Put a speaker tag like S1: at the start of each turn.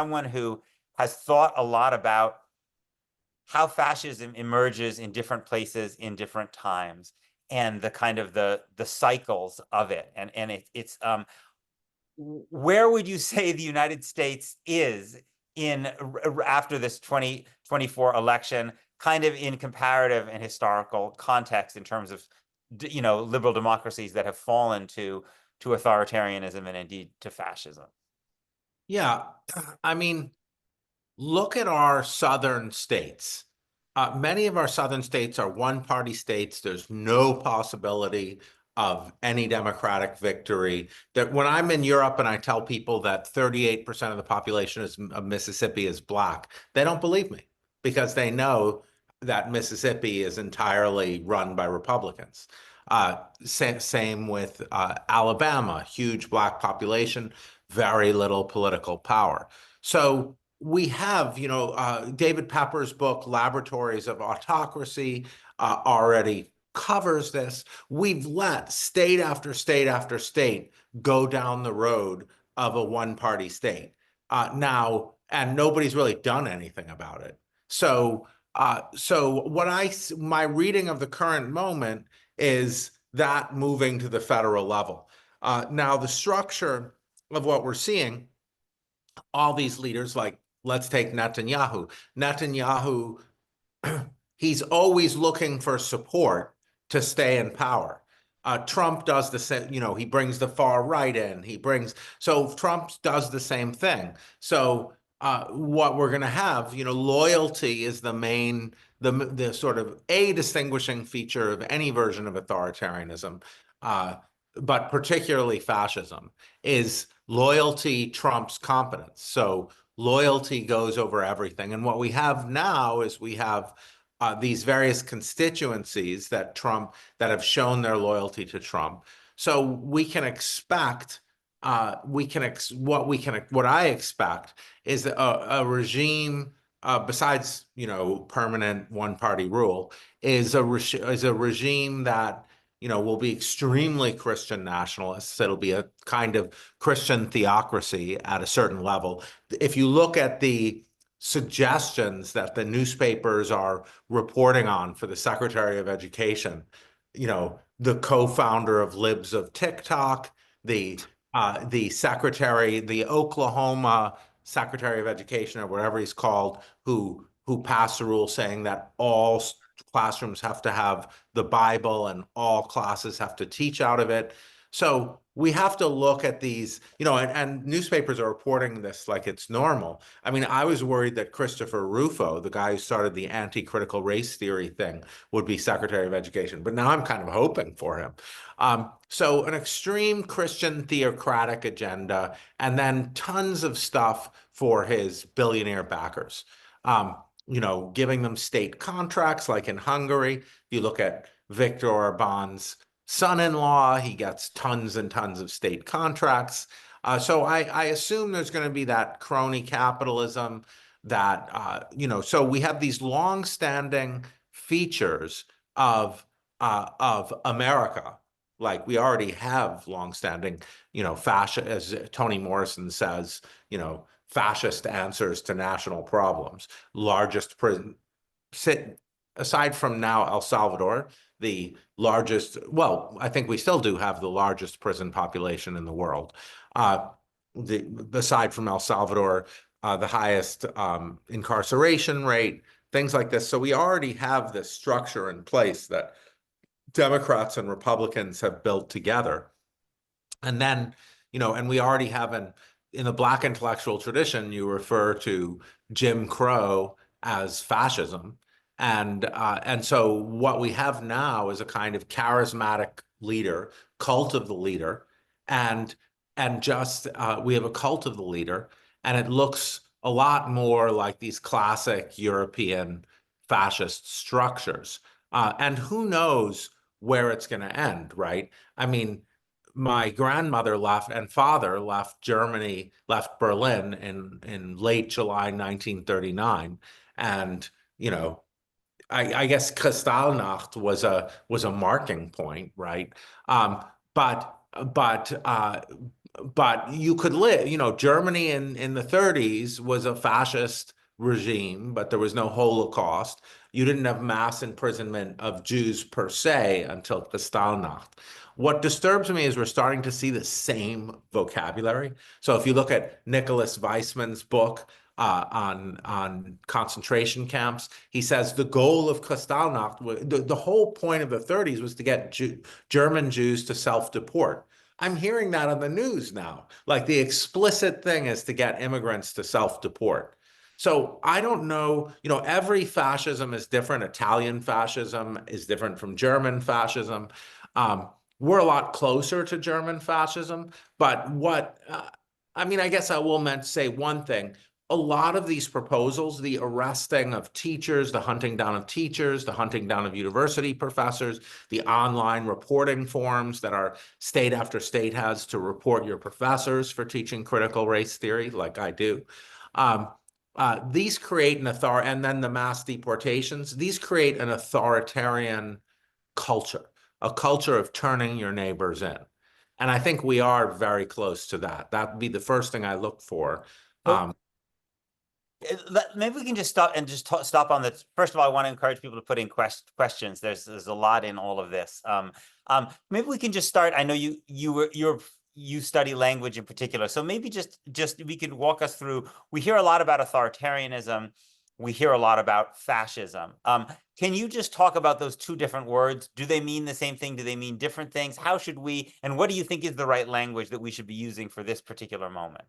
S1: someone who has thought a lot about how fascism emerges in different places in different times and the kind of the cycles of it. And it's where would you say the United States is in after this 2024 election, kind of in comparative and historical context in terms of liberal democracies that have fallen to authoritarianism and indeed to fascism?
S2: Yeah, I mean, look at our southern states. Many of our southern states are one-party states. There's no possibility of any democratic victory. That when I'm in Europe and I tell people that 38% of the population of Mississippi is black, they don't believe me because they know that Mississippi is entirely run by Republicans. Same with Alabama, huge black population, very little political power. So we have, David Pepper's book, Laboratories of Autocracy, already covers this. We've let state after state after state go down the road of a one-party state now, and nobody's really done anything about it. So, my reading of the current moment is that moving to the federal level. Now, the structure of what we're seeing, all these leaders, like let's take Netanyahu. Netanyahu, he's always looking for support to stay in power. Trump does the same, he brings the far right in. So Trump does the same thing. So what we're going to have, loyalty is the sort of a distinguishing feature of any version of authoritarianism, but particularly fascism, is loyalty trumps competence. So loyalty goes over everything. And what we have now is we have these various constituencies that have shown their loyalty to Trump. So we can expect what I expect is a regime besides permanent one-party rule is a regime that will be extremely Christian nationalists. It'll be a kind of Christian theocracy at a certain level. If you look at the suggestions that the newspapers are reporting on for the Secretary of Education, the co-founder of Libs of TikTok, the Oklahoma Secretary of Education or whatever he's called, who passed a rule saying that all classrooms have to have the Bible and all classes have to teach out of it. So we have to look at these, and newspapers are reporting this like it's normal. I mean, I was worried that Christopher Rufo, the guy who started the anti-critical race theory thing, would be Secretary of Education, but now I'm kind of hoping for him. So an extreme Christian theocratic agenda, and then tons of stuff for his billionaire backers. Giving them state contracts like in Hungary. You look at Viktor Orban's son-in-law, he gets tons and tons of state contracts. So I assume there's going to be that crony capitalism that, so we have these long-standing features of America. Like we already have long-standing, fascist, as Toni Morrison says, fascist answers to national problems. Largest prison, aside from now El Salvador, the largest, well, I think we still do have the largest prison population in the world. Aside from El Salvador, the highest incarceration rate, things like this. So we already have this structure in place that Democrats and Republicans have built together. And then, and we already have in the Black intellectual tradition, you refer to Jim Crow as fascism. And so what we have now is a kind of charismatic leader, cult of the leader, and just we have a cult of the leader, and it looks a lot more like these classic European fascist structures. And who knows where it's going to end, right? I mean, my grandmother left and father left Germany, left Berlin in late July 1939, and I guess Kristallnacht was a marking point, right? But but you could live, Germany in the 30s was a fascist regime, but there was no Holocaust. You didn't have mass imprisonment of Jews per se until Kristallnacht. What disturbs me is we're starting to see the same vocabulary. So if you look at Nicholas Weissman's book on concentration camps, he says the goal of Kristallnacht, the whole point of the 30s was to get German Jews to self-deport. I'm hearing that on the news now. Like the explicit thing is to get immigrants to self-deport. So I don't know, every fascism is different. Italian fascism is different from German fascism. Um, we're a lot closer to German fascism, but I mean, I guess I will meant say one thing. A lot of these proposals, the arresting of teachers, the hunting down of teachers, the hunting down of university professors, the online reporting forms that our state after state has to report your professors for teaching critical race theory, like I do. Um, these create an authority, and then the mass deportations, these create an authoritarian culture, a culture of turning your neighbors in. And I think we are very close to that. That would be the first thing I look for.
S1: So
S2: Um,
S1: maybe we can just stop and just stop on that. First of all, I want to encourage people to put in questions. There's a lot in all of this. Maybe we can just start. I know you study language in particular, so maybe just we could walk us through. We hear a lot about authoritarianism. We hear a lot about fascism. Can you just talk about those two different words? Do they mean the same thing? Do they mean different things? How should we, and what do you think is the right language that we should be using for this particular moment?